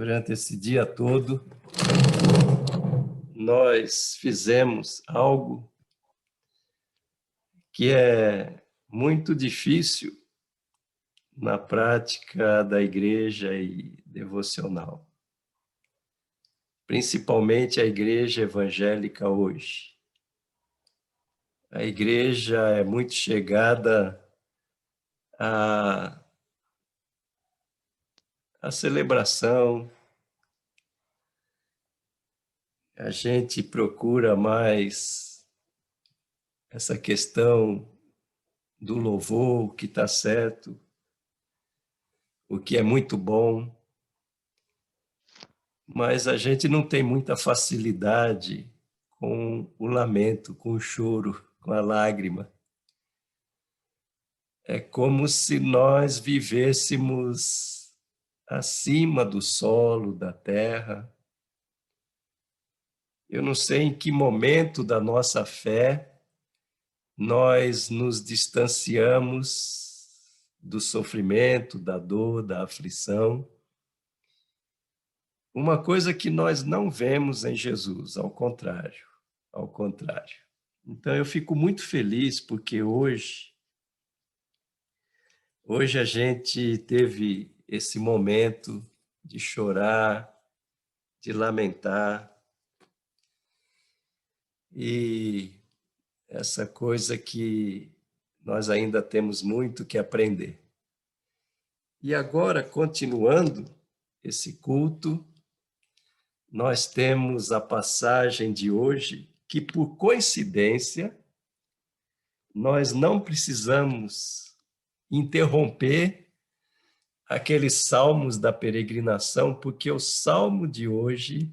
durante esse dia todo, nós fizemos algo que é muito difícil na prática da igreja e devocional, principalmente a igreja evangélica hoje. A igreja é muito chegada à celebração. A gente procura mais essa questão do louvor, o que está certo, o que é muito bom, mas a gente não tem muita facilidade com o lamento, com o choro, com a lágrima. É como se nós vivêssemos acima do solo, da terra. Eu não sei em que momento da nossa fé nós nos distanciamos do sofrimento, da dor, da aflição. Uma coisa que nós não vemos em Jesus, ao contrário, ao contrário. Então eu fico muito feliz porque hoje a gente teve esse momento de chorar, de lamentar, e essa coisa que nós ainda temos muito que aprender. E agora, continuando esse culto, nós temos a passagem de hoje, que por coincidência, nós não precisamos interromper aqueles salmos da peregrinação, porque o salmo de hoje,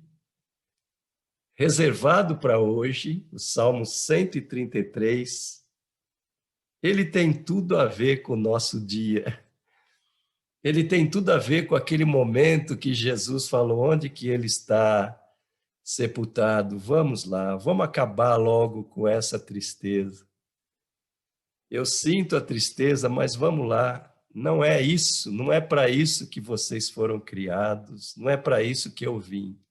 reservado para hoje, o Salmo 133, ele tem tudo a ver com o nosso dia. Ele tem tudo a ver com aquele momento que Jesus falou, onde que ele está sepultado? Vamos lá, vamos acabar logo com essa tristeza. Eu sinto a tristeza, mas vamos lá. Não é isso, não é para isso que vocês foram criados, não é para isso que eu vim.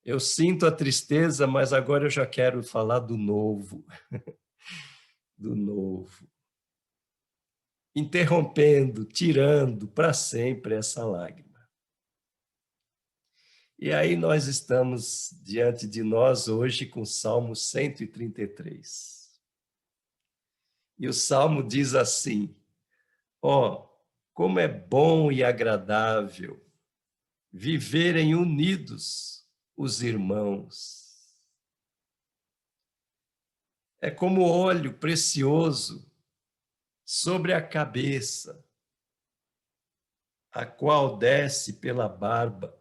Eu sinto a tristeza, mas agora eu já quero falar do novo. Do novo. Interrompendo, tirando para sempre essa lágrima. E aí nós estamos diante de nós hoje com o Salmo 133. E o Salmo diz assim: ó, como é bom e agradável viverem unidos os irmãos. É como óleo precioso sobre a cabeça, a qual desce pela barba,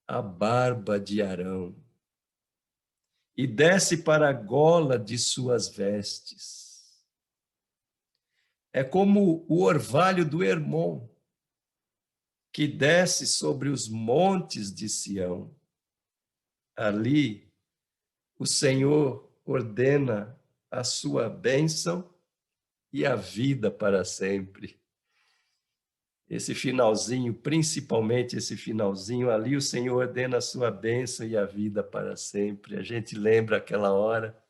a barba de Arão, e desce para a gola de suas vestes. É como o orvalho do Hermon, que desce sobre os montes de Sião. Ali, o Senhor ordena a sua bênção e a vida para sempre. Esse finalzinho, principalmente esse finalzinho, ali o Senhor ordena a sua bênção e a vida para sempre. A gente lembra aquela hora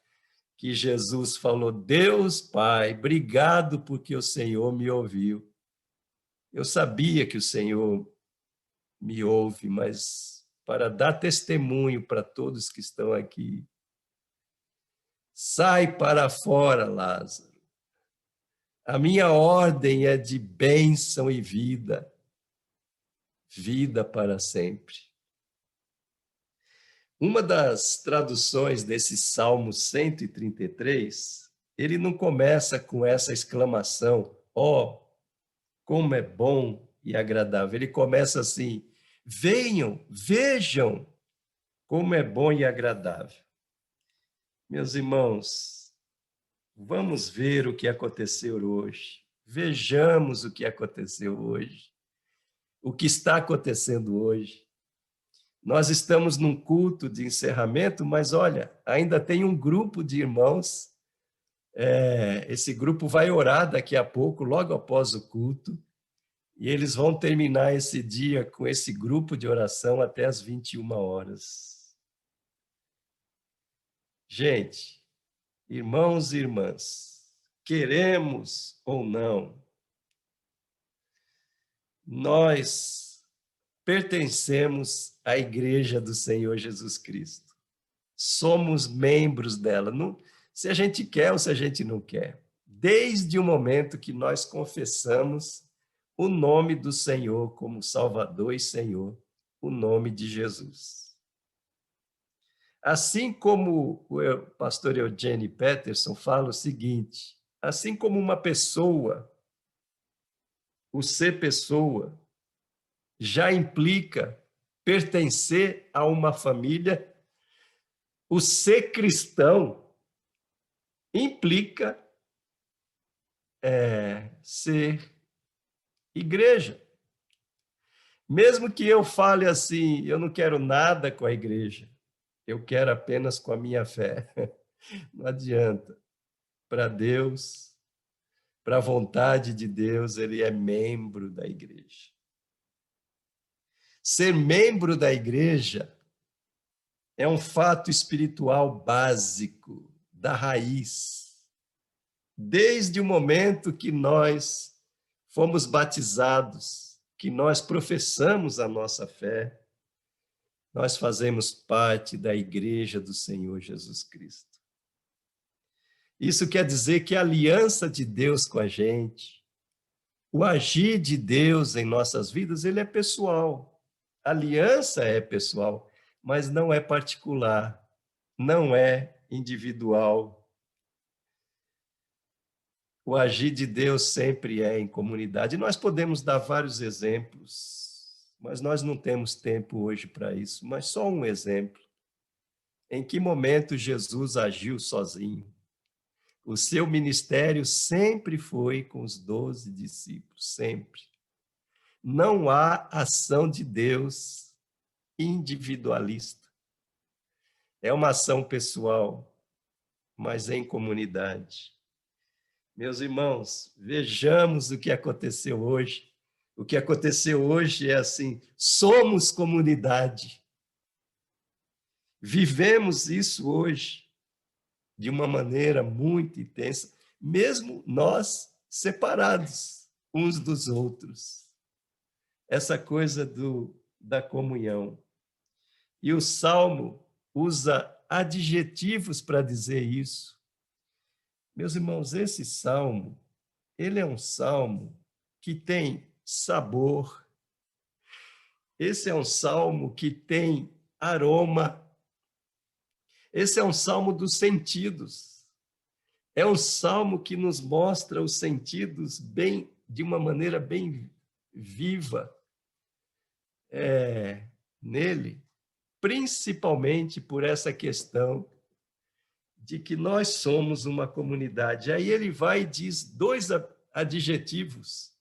que Jesus falou: Deus Pai, obrigado porque o Senhor me ouviu. Eu sabia que o Senhor me ouve, mas para dar testemunho para todos que estão aqui, sai para fora, Lázaro. A minha ordem é de bênção e vida, vida para sempre. Uma das traduções desse Salmo 133, ele não começa com essa exclamação, ó, como é bom e agradável. Ele começa assim, venham, vejam como é bom e agradável. Meus irmãos, vamos ver o que aconteceu hoje. Vejamos o que aconteceu hoje. O que está acontecendo hoje. Nós estamos num culto de encerramento, mas olha, ainda tem um grupo de irmãos. Esse grupo vai orar daqui a pouco, logo após o culto. E eles vão terminar esse dia com esse grupo de oração até as 21 horas. Gente, irmãos e irmãs, queremos ou não, nós pertencemos à Igreja do Senhor Jesus Cristo. Somos membros dela. Não, se a gente quer ou se a gente não quer. Desde o momento que nós confessamos o nome do Senhor como Salvador e Senhor, o nome de Jesus. Assim como o pastor Eugene Peterson fala o seguinte, assim como uma pessoa, o ser pessoa, já implica pertencer a uma família, o ser cristão implica ser igreja. Mesmo que eu fale assim, eu não quero nada com a igreja, eu quero apenas com a minha fé. Não adianta. Para Deus, para a vontade de Deus, ele é membro da igreja. Ser membro da igreja é um fato espiritual básico, da raiz. Desde o momento que nós fomos batizados, que nós professamos a nossa fé, nós fazemos parte da igreja do Senhor Jesus Cristo. Isso quer dizer que a aliança de Deus com a gente, o agir de Deus em nossas vidas, ele é pessoal. A aliança é pessoal, mas não é particular, não é individual. O agir de Deus sempre é em comunidade. Nós podemos dar vários exemplos, mas nós não temos tempo hoje para isso. Mas só um exemplo. Em que momento Jesus agiu sozinho? O seu ministério sempre foi com os 12 discípulos, sempre. Não há ação de Deus individualista. É uma ação pessoal, mas em comunidade. Meus irmãos, vejamos o que aconteceu hoje. O que aconteceu hoje é assim, somos comunidade. Vivemos isso hoje de uma maneira muito intensa, mesmo nós separados uns dos outros. Essa coisa da comunhão. E o Salmo usa adjetivos para dizer isso. Meus irmãos, esse Salmo, ele é um Salmo que tem sabor. Esse é um Salmo que tem aroma. Esse é um Salmo dos sentidos. É um Salmo que nos mostra os sentidos bem, de uma maneira bem viva nele, principalmente por essa questão de que nós somos uma comunidade. Aí ele vai e diz dois adjetivos.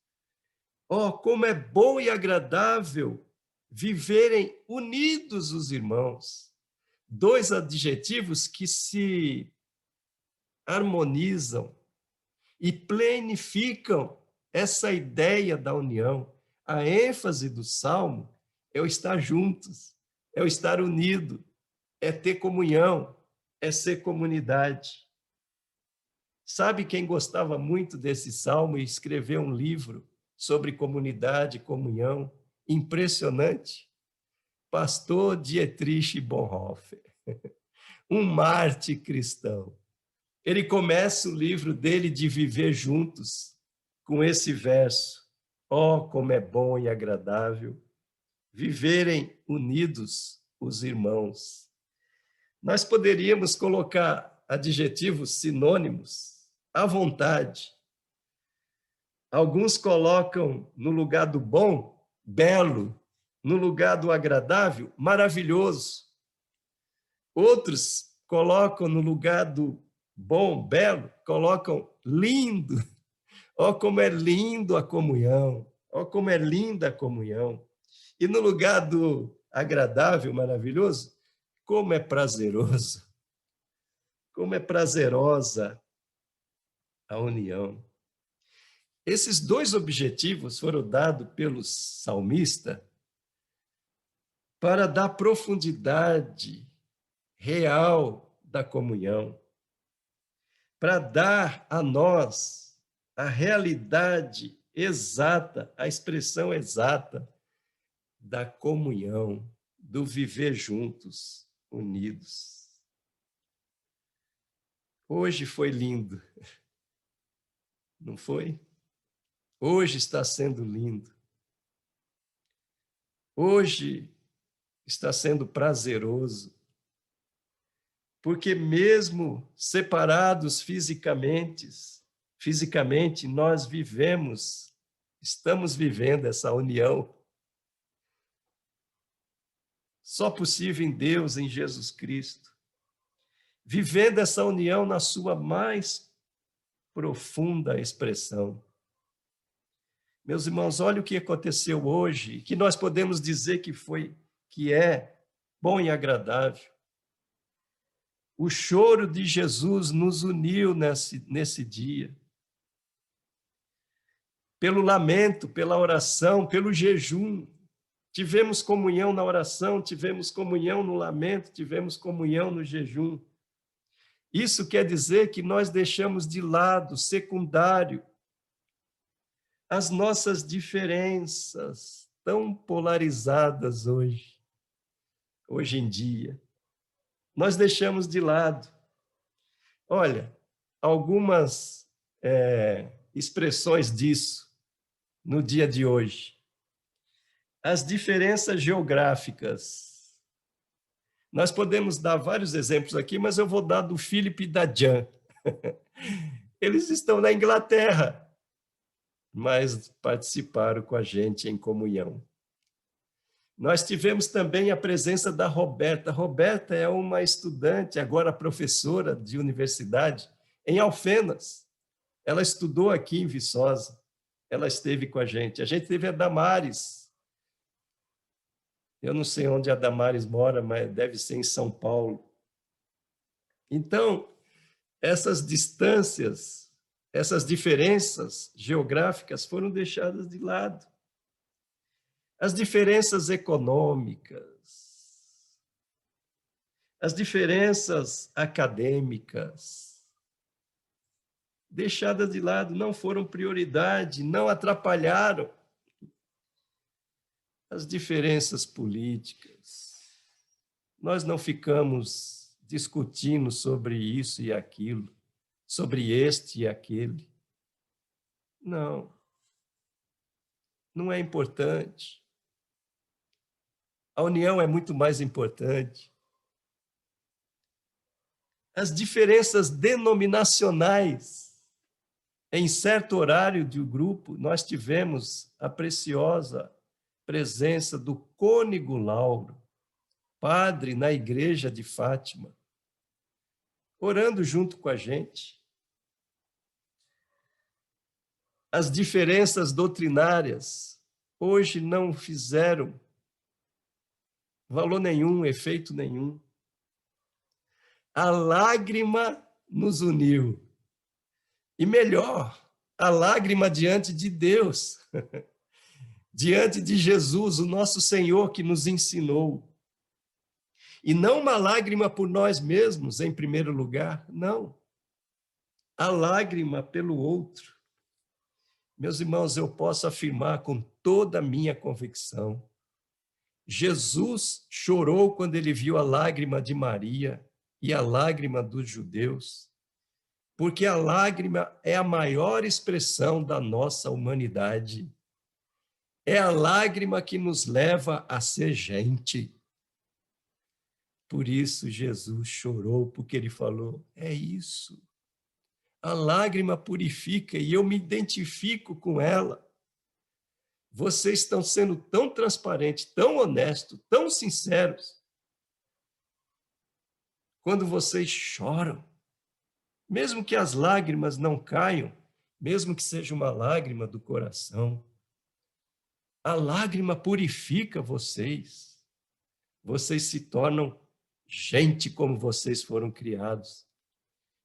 Oh, como é bom e agradável viverem unidos os irmãos. Dois adjetivos que se harmonizam e plenificam essa ideia da união. A ênfase do Salmo é o estar juntos, é o estar unido, é ter comunhão, é ser comunidade. Sabe quem gostava muito desse Salmo e escreveu um livro sobre comunidade e comunhão? Impressionante. Pastor Dietrich Bonhoeffer, um mártir cristão. Ele começa o livro dele de viver juntos com esse verso. Oh, como é bom e agradável viverem unidos os irmãos. Nós poderíamos colocar adjetivos sinônimos à vontade. Alguns colocam no lugar do bom, belo, no lugar do agradável, maravilhoso. Outros colocam no lugar do bom, belo, colocam lindo. Ó, como é lindo a comunhão. Ó, como é linda a comunhão. E no lugar do agradável, maravilhoso, como é prazeroso. Como é prazerosa a união. Esses dois objetivos foram dados pelo salmista para dar profundidade real da comunhão, para dar a nós a realidade exata, a expressão exata da comunhão, do viver juntos, unidos. Hoje foi lindo, não foi? Hoje está sendo lindo. Hoje está sendo prazeroso. Porque mesmo separados fisicamente, nós estamos vivendo essa união. Só possível em Deus, em Jesus Cristo. Vivendo essa união na sua mais profunda expressão. Meus irmãos, olha o que aconteceu hoje, que nós podemos dizer que é bom e agradável. O choro de Jesus nos uniu nesse dia. Pelo lamento, pela oração, pelo jejum. Tivemos comunhão na oração, tivemos comunhão no lamento, tivemos comunhão no jejum. Isso quer dizer que nós deixamos de lado, secundário, as nossas diferenças tão polarizadas hoje em dia. Nós deixamos de lado. Olha, algumas expressões disso no dia de hoje. As diferenças geográficas. Nós podemos dar vários exemplos aqui, mas eu vou dar do Philip e da Jan. Eles estão na Inglaterra, mas participaram com a gente em comunhão. Nós tivemos também a presença da Roberta. Roberta é uma estudante, agora professora de universidade, em Alfenas. Ela estudou aqui em Viçosa. Ela esteve com a gente. A gente teve a Damares. Eu não sei onde a Damares mora, mas deve ser em São Paulo. Então, essas distâncias, essas diferenças geográficas foram deixadas de lado. As diferenças econômicas, as diferenças acadêmicas, deixadas de lado, não foram prioridade, não atrapalharam. As diferenças políticas, nós não ficamos discutindo sobre isso e aquilo, sobre este e aquele. Não, não é importante. A união é muito mais importante. As diferenças denominacionais. Em certo horário de grupo, nós tivemos a preciosa presença do cônego Lauro, padre na igreja de Fátima, orando junto com a gente. As diferenças doutrinárias hoje não fizeram valor nenhum, efeito nenhum. A lágrima nos uniu. E melhor, a lágrima diante de Deus, diante de Jesus, o nosso Senhor que nos ensinou. E não uma lágrima por nós mesmos, em primeiro lugar, não. A lágrima pelo outro. Meus irmãos, eu posso afirmar com toda a minha convicção, Jesus chorou quando ele viu a lágrima de Maria e a lágrima dos judeus, porque a lágrima é a maior expressão da nossa humanidade. É a lágrima que nos leva a ser gente. Por isso Jesus chorou, porque ele falou, é isso. A lágrima purifica e eu me identifico com ela. Vocês estão sendo tão transparentes, tão honestos, tão sinceros. Quando vocês choram, mesmo que as lágrimas não caiam, mesmo que seja uma lágrima do coração, a lágrima purifica vocês. Vocês se tornam gente como vocês foram criados.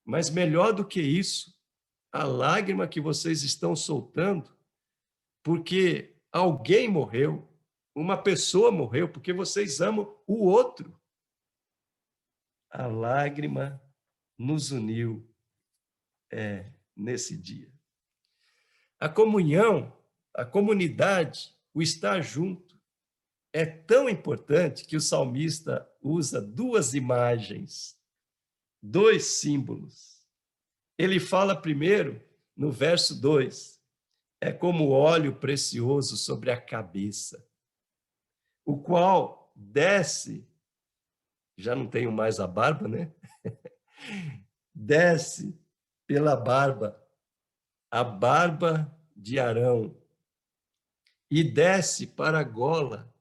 Mas melhor do que isso, a lágrima que vocês estão soltando porque alguém morreu, uma pessoa morreu, porque vocês amam o outro. A lágrima nos uniu nesse dia. A comunhão, a comunidade, o estar junto, é tão importante que o salmista usa duas imagens, dois símbolos. Ele fala primeiro, no verso 2, é como óleo precioso sobre a cabeça, o qual desce, já não tenho mais a barba, né? Desce pela barba, a barba de Arão, e desce para a gola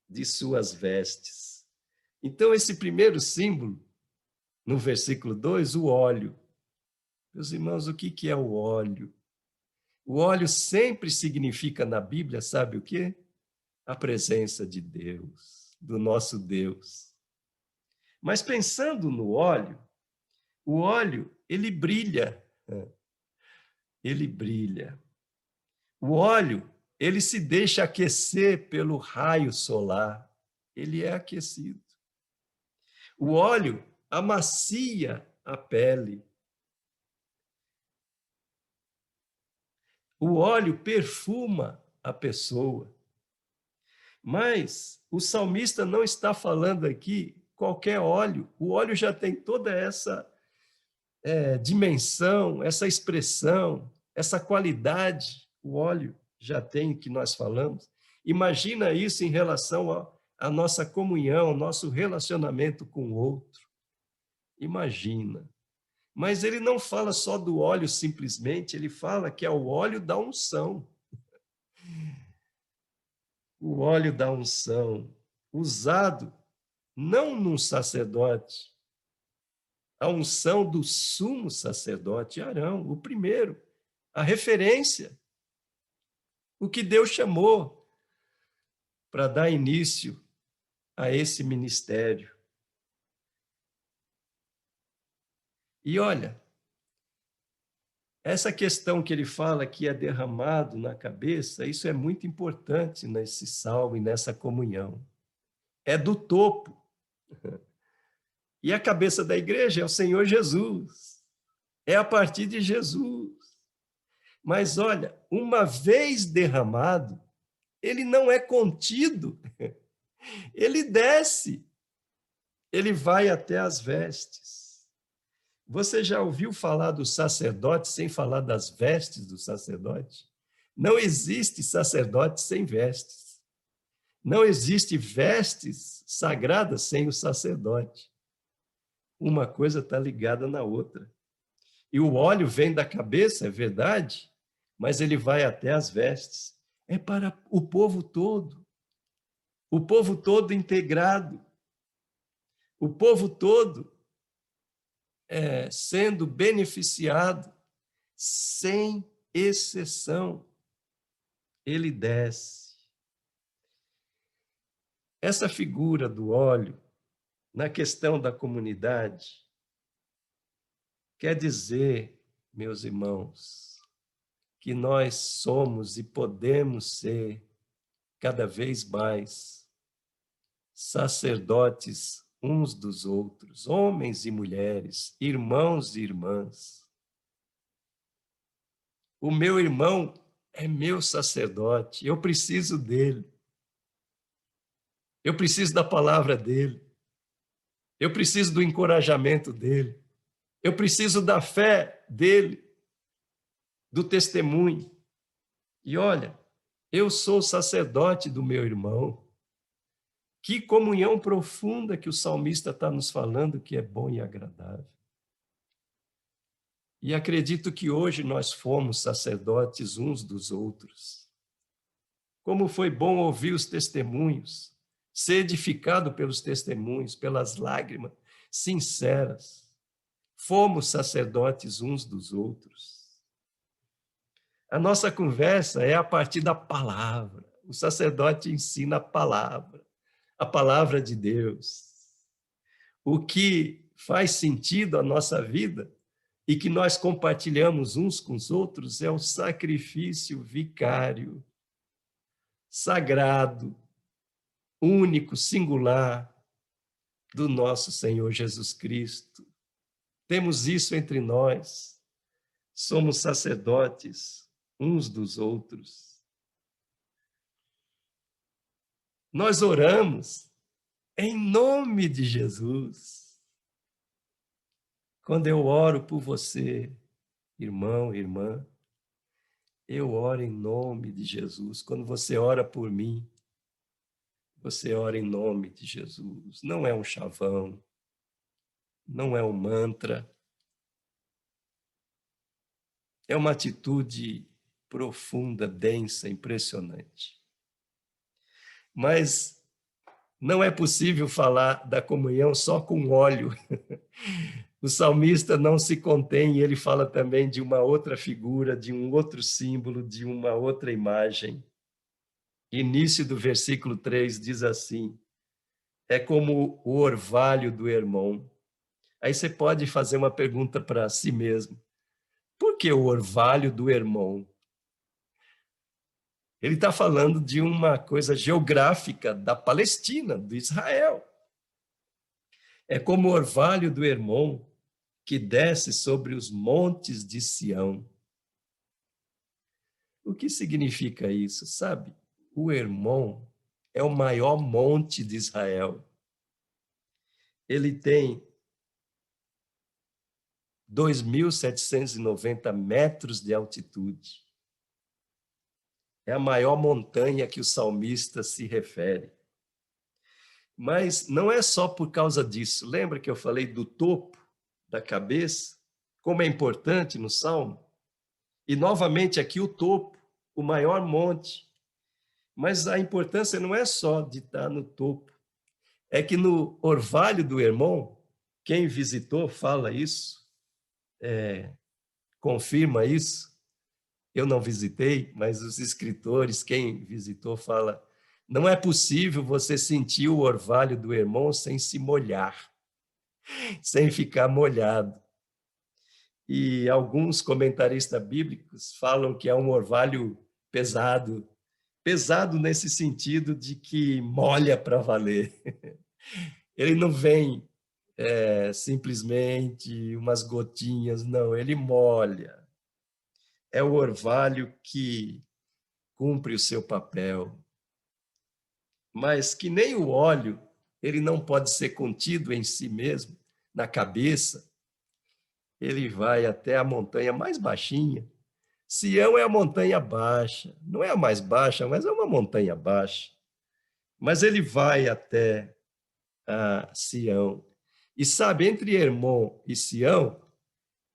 de suas vestes. Então, esse primeiro símbolo, no versículo 2, o óleo. Meus irmãos, o que é o óleo? O óleo sempre significa na Bíblia, sabe o quê? A presença de Deus, do nosso Deus. Mas pensando no óleo, o óleo, ele brilha. Ele brilha. O óleo, ele se deixa aquecer pelo raio solar. Ele é aquecido. O óleo amacia a pele. O óleo perfuma a pessoa. Mas o salmista não está falando aqui qualquer óleo. O óleo já tem toda essa dimensão, essa expressão, essa qualidade. O óleo já tem o que nós falamos. Imagina isso em relação à nossa comunhão, ao nosso relacionamento com o outro. Imagina. Mas ele não fala só do óleo simplesmente, ele fala que é o óleo da unção. O óleo da unção, usado não num sacerdote, a unção do sumo sacerdote Arão, o primeiro, a referência, o que Deus chamou para dar início a esse ministério. E olha, essa questão que ele fala que é derramado na cabeça, isso é muito importante nesse salmo e nessa comunhão. É do topo. E a cabeça da igreja é o Senhor Jesus. É a partir de Jesus. Mas olha, uma vez derramado, ele não é contido. Ele desce. Ele vai até as vestes. Você já ouviu falar do sacerdote sem falar das vestes do sacerdote? Não existe sacerdote sem vestes. Não existe vestes sagradas sem o sacerdote. Uma coisa está ligada na outra. E o óleo vem da cabeça, é verdade, mas ele vai até as vestes. É para o povo todo integrado, o povo todo sendo beneficiado, sem exceção. Ele desce. Essa figura do óleo, na questão da comunidade, quer dizer, meus irmãos, que nós somos e podemos ser cada vez mais sacerdotes uns dos outros, homens e mulheres, irmãos e irmãs. O meu irmão é meu sacerdote, eu preciso dele. Eu preciso da palavra dele. Eu preciso do encorajamento dele. Eu preciso da fé dele, do testemunho. E olha, eu sou sacerdote do meu irmão. Que comunhão profunda que o salmista está nos falando que é bom e agradável. E acredito que hoje nós fomos sacerdotes uns dos outros. Como foi bom ouvir os testemunhos, ser edificado pelos testemunhos, pelas lágrimas sinceras. Fomos sacerdotes uns dos outros. A nossa conversa é a partir da palavra. O sacerdote ensina a palavra de Deus. O que faz sentido à nossa vida e que nós compartilhamos uns com os outros é o sacrifício vicário, sagrado, único, singular do nosso Senhor Jesus Cristo. Temos isso entre nós, somos sacerdotes uns dos outros. Nós oramos em nome de Jesus. Quando eu oro por você, irmão, irmã, eu oro em nome de Jesus. Quando você ora por mim, você ora em nome de Jesus. Não é um chavão, não é um mantra. É uma atitude profunda, densa, impressionante. Mas não é possível falar da comunhão só com óleo. O salmista não se contém, ele fala também de uma outra figura, de um outro símbolo, de uma outra imagem. Início do versículo 3 diz assim: é como o orvalho do Hermon. Aí você pode fazer uma pergunta para si mesmo: por que o orvalho do Hermon? Ele está falando de uma coisa geográfica da Palestina, do Israel. É como o orvalho do Hermon que desce sobre os montes de Sião. O que significa isso? Sabe, o Hermon é o maior monte de Israel. Ele tem 2.790 metros de altitude. É a maior montanha que o salmista se refere. Mas não é só por causa disso. Lembra que eu falei do topo da cabeça? Como é importante no Salmo? E novamente aqui o topo, o maior monte. Mas a importância não é só de estar no topo. É que no orvalho do Hermon, quem visitou fala isso, confirma isso. Eu não visitei, mas os escritores, quem visitou, fala: não é possível você sentir o orvalho do Hermon sem se molhar, sem ficar molhado. E alguns comentaristas bíblicos falam que é um orvalho pesado, pesado nesse sentido de que molha para valer. Ele não vem simplesmente umas gotinhas, não, ele molha. É o orvalho que cumpre o seu papel, mas que nem o óleo, ele não pode ser contido em si mesmo, na cabeça, ele vai até a montanha mais baixinha. Sião é a montanha baixa, não é a mais baixa, mas é uma montanha baixa. Mas ele vai até a Sião. E sabe, entre Hermon e Sião,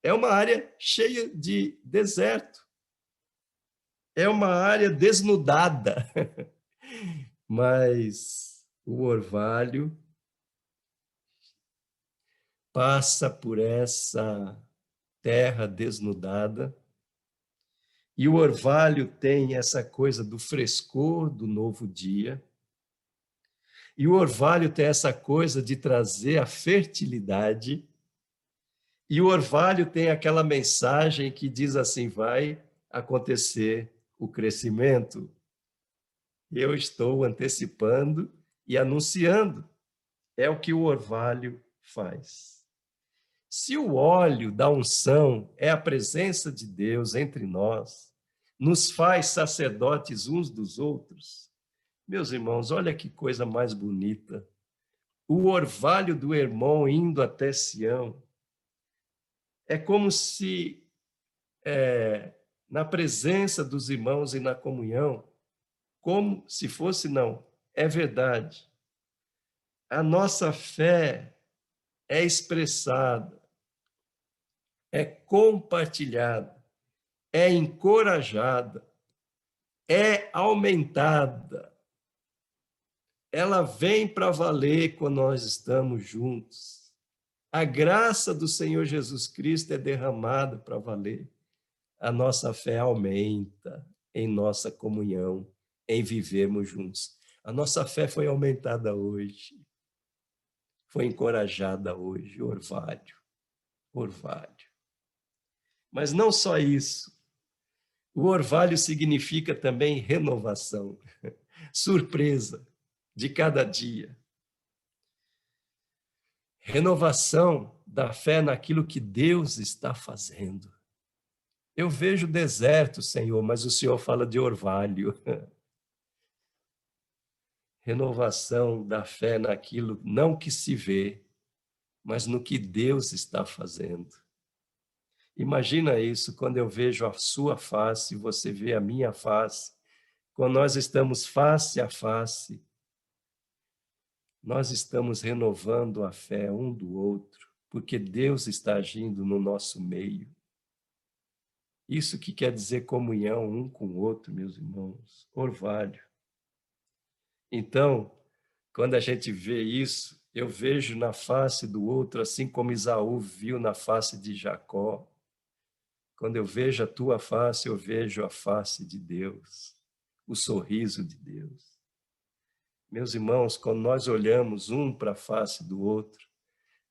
é uma área cheia de deserto. É uma área desnudada. Mas o orvalho passa por essa terra desnudada, e o orvalho tem essa coisa do frescor do novo dia, e o orvalho tem essa coisa de trazer a fertilidade, e o orvalho tem aquela mensagem que diz assim: vai acontecer o crescimento. Eu estou antecipando e anunciando. É o que o orvalho faz. Se o óleo da unção é a presença de Deus entre nós, nos faz sacerdotes uns dos outros, meus irmãos, olha que coisa mais bonita. O orvalho do Hermon indo até Sião é como se, na presença dos irmãos e na comunhão, como se fosse, não, é verdade. A nossa fé é expressada, é compartilhada, é encorajada, é aumentada. Ela vem para valer quando nós estamos juntos. A graça do Senhor Jesus Cristo é derramada para valer. A nossa fé aumenta em nossa comunhão, em vivermos juntos. A nossa fé foi aumentada hoje, foi encorajada hoje, orvalho, orvalho. Mas não só isso. O orvalho significa também renovação, surpresa de cada dia. Renovação da fé naquilo que Deus está fazendo. Eu vejo deserto, Senhor, mas o Senhor fala de orvalho. Renovação da fé naquilo não que se vê, mas no que Deus está fazendo. Imagina isso, quando eu vejo a sua face, você vê a minha face, quando nós estamos face a face, nós estamos renovando a fé um do outro, porque Deus está agindo no nosso meio. Isso que quer dizer comunhão um com o outro, meus irmãos, orvalho. Então, quando a gente vê isso, eu vejo na face do outro, assim como Esaú viu na face de Jacó. Quando eu vejo a tua face, eu vejo a face de Deus, o sorriso de Deus. Meus irmãos, quando nós olhamos um para a face do outro,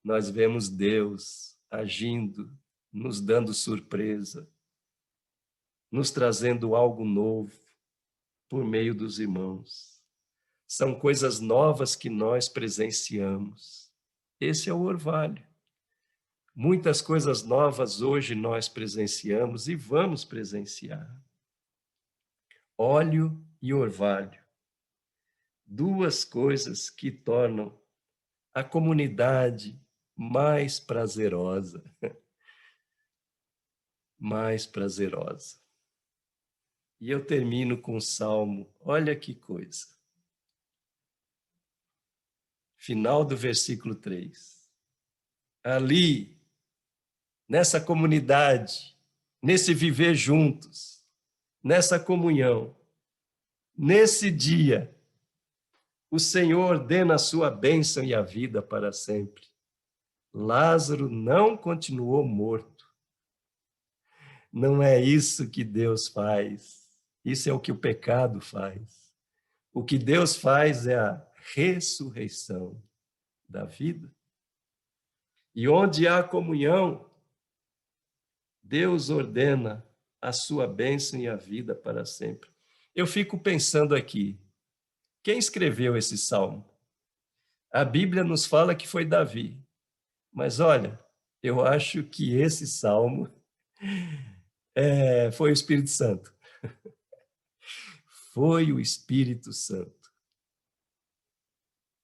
nós vemos Deus agindo, nos dando surpresa, nos trazendo algo novo por meio dos irmãos. São coisas novas que nós presenciamos. Esse é o orvalho. Muitas coisas novas hoje nós presenciamos e vamos presenciar. Óleo e orvalho. Duas coisas que tornam a comunidade mais prazerosa. Mais prazerosa. E eu termino com o Salmo, olha que coisa. Final do versículo 3. Ali, nessa comunidade, nesse viver juntos, nessa comunhão, nesse dia, o Senhor ordena a sua bênção e a vida para sempre. Lázaro não continuou morto. Não é isso que Deus faz. Isso é o que o pecado faz. O que Deus faz é a ressurreição da vida. E onde há comunhão, Deus ordena a sua bênção e a vida para sempre. Eu fico pensando aqui, quem escreveu esse salmo? A Bíblia nos fala que foi Davi. Mas olha, eu acho que esse salmo foi o Espírito Santo. Foi o Espírito Santo.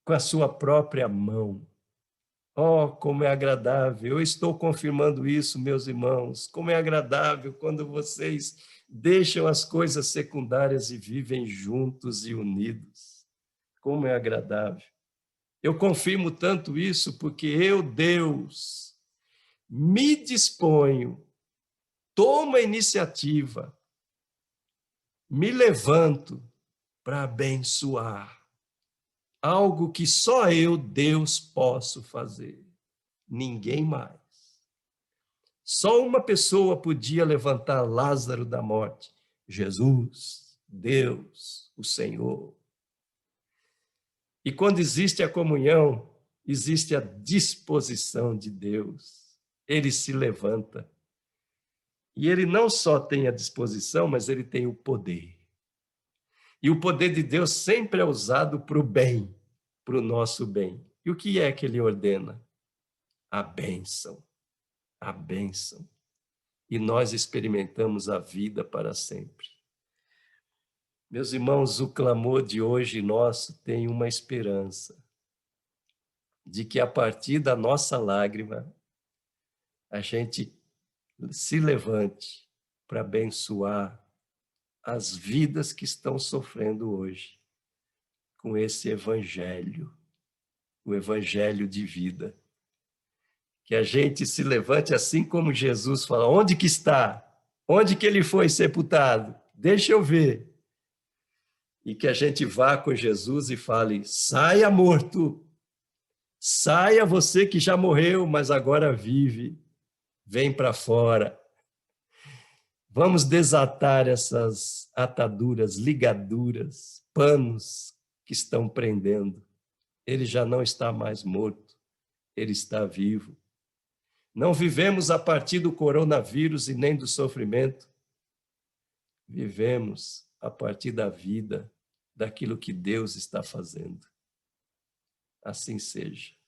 Com a sua própria mão. Oh, como é agradável, eu estou confirmando isso, meus irmãos, como é agradável quando vocês deixam as coisas secundárias e vivem juntos e unidos. Como é agradável. Eu confirmo tanto isso porque eu, Deus, me disponho, tomo a iniciativa, me levanto para abençoar. Algo que só eu, Deus, posso fazer. Ninguém mais. Só uma pessoa podia levantar Lázaro da morte. Jesus, Deus, o Senhor. E quando existe a comunhão, existe a disposição de Deus. Ele se levanta. E ele não só tem a disposição, mas ele tem o poder. E o poder de Deus sempre é usado para o bem, para o nosso bem. E o que é que ele ordena? A bênção. A bênção. E nós experimentamos a vida para sempre. Meus irmãos, o clamor de hoje nosso tem uma esperança de que a partir da nossa lágrima, a gente se levante para abençoar as vidas que estão sofrendo hoje com esse evangelho, o evangelho de vida. Que a gente se levante assim como Jesus fala, onde que está? Onde que ele foi sepultado? Deixa eu ver. E que a gente vá com Jesus e fale, saia morto, saia você que já morreu, mas agora vive, vem para fora. Vamos desatar essas ataduras, ligaduras, panos que estão prendendo. Ele já não está mais morto, ele está vivo. Não vivemos a partir do coronavírus e nem do sofrimento. Vivemos a partir da vida, daquilo que Deus está fazendo. Assim seja.